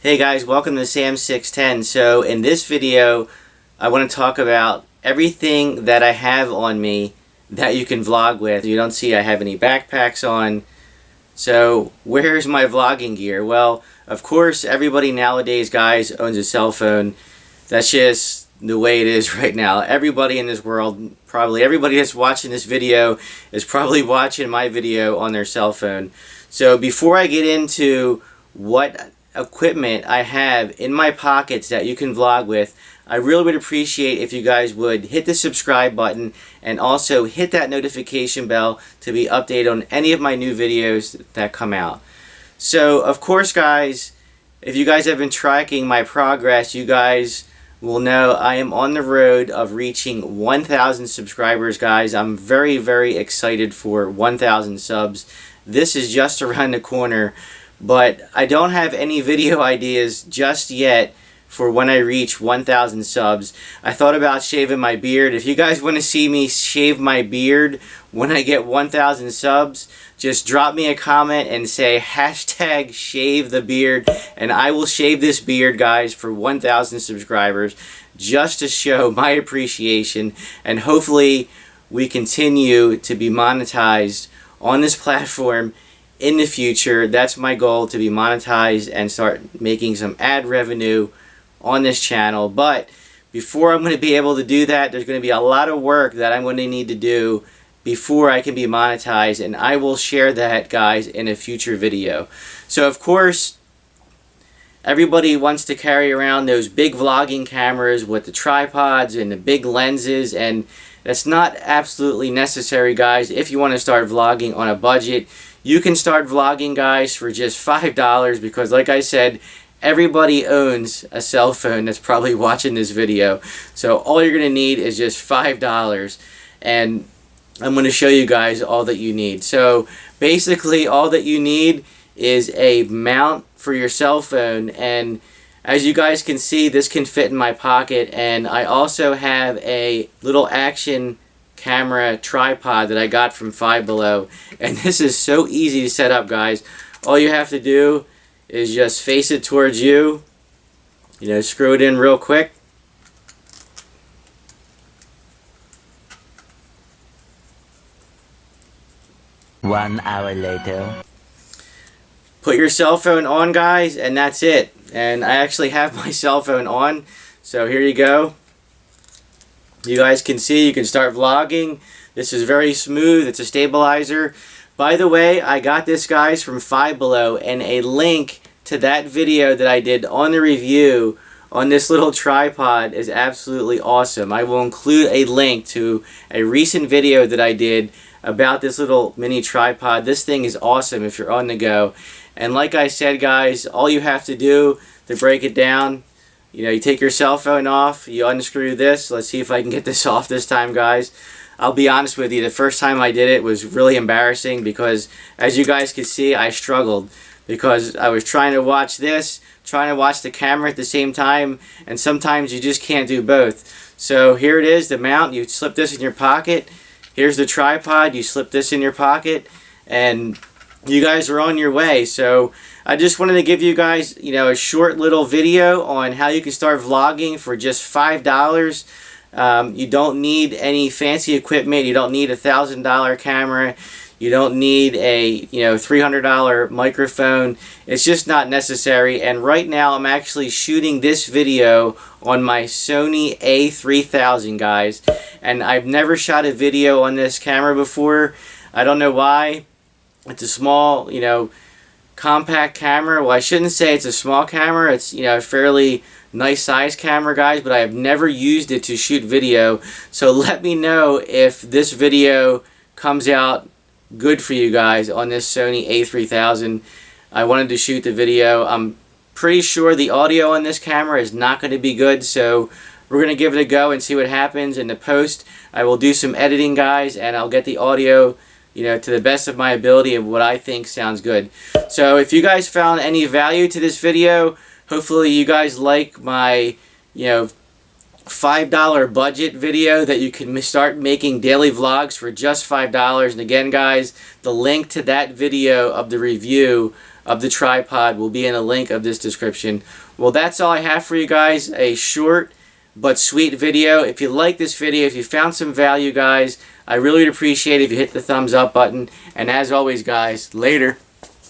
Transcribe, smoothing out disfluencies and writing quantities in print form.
Hey guys, welcome to Sam610. So in this video, I want to talk about everything that I have on me that you can vlog with. You don't see I have any backpacks on. So where's my vlogging gear? Well, of course, everybody nowadays, guys, owns a cell phone. That's just the way it is right now. Everybody in this world, probably everybody that's watching this video is probably watching my video on their cell phone. So before I get into what equipment I have in my pockets that you can vlog with, I really would appreciate if you guys would hit the subscribe button and also hit that notification bell to be updated on any of my new videos that come out. So of course, guys, if you guys have been tracking my progress, you guys will know I am on the road of reaching 1,000 subscribers, guys. I'm very, very excited for 1,000 subs. This is just around the corner. But I don't have any video ideas just yet for when I reach 1,000 subs. I thought about shaving my beard. If you guys want to see me shave my beard when I get 1,000 subs, just drop me a comment and say hashtag shave the beard, and I will shave this beard, guys, for 1,000 subscribers just to show my appreciation, and hopefully we continue to be monetized on this platform in the future. That's my goal, to be monetized and start making some ad revenue on this channel. But before I'm going to be able to do that, there's going to be a lot of work that I'm going to need to do before I can be monetized, and I will share that, guys, in a future video. So of course, everybody wants to carry around those big vlogging cameras with the tripods and the big lenses, and that's not absolutely necessary, guys. If you want to start vlogging on a budget, you can start vlogging, guys, for just $5, because like I said, everybody owns a cell phone that's probably watching this video. So all you're going to need is just $5, and I'm going to show you guys all that you need. So basically all that you need is a mount for your cell phone, and as you guys can see, this can fit in my pocket, and I also have a little action camera tripod that I got from Five Below, and this is so easy to set up, guys. All you have to do is just face it towards you, screw it in real quick, One hour later. Put your cell phone on, guys, and that's it. And I actually have my cell phone on, so here you go. You guys can see, you can start vlogging. This is very smooth. It's a stabilizer. By the way, I got this, guys, from Five Below, and a link to that video that I did on the review on this little tripod is absolutely awesome. I will include a link to a recent video that I did about this little mini tripod. This thing is awesome if you're on the go. And like I said, guys, all you have to do to break it down, you take your cell phone off, you unscrew this. Let's see if I can get this off this time, guys. I'll be honest with you, the first time I did it was really embarrassing, because as you guys can see, I struggled because I was trying to watch this, trying to watch the camera at the same time, and sometimes you just can't do both. So here it is, the mount. You slip this in your pocket. Here's the tripod. You slip this in your pocket, and you guys are on your way. So I just wanted to give you guys, a short little video on how you can start vlogging for just $5. You don't need any fancy equipment. You don't need a $1,000 camera. You don't need a $300 microphone. It's just not necessary. And right now I'm actually shooting this video on my Sony A3000, guys. And I've never shot a video on this camera before. I don't know why. It's a small, compact camera. Well, I shouldn't say it's a small camera. It's, a fairly nice size camera, guys, but I have never used it to shoot video. So let me know if this video comes out good for you guys on this Sony A3000. I wanted to shoot the video. I'm pretty sure the audio on this camera is not going to be good, so we're going to give it a go and see what happens. In the post, I will do some editing, guys, and I'll get the audio to the best of my ability and what I think sounds good. So if you guys found any value to this video, hopefully you guys like my, $5 budget video that you can start making daily vlogs for just $5. And again, guys, the link to that video of the review of the tripod will be in a link of this description. Well, that's all I have for you guys. A short but sweet video. If you like this video, if you found some value, guys, I really would appreciate it if you hit the thumbs up button. And as always, guys, later.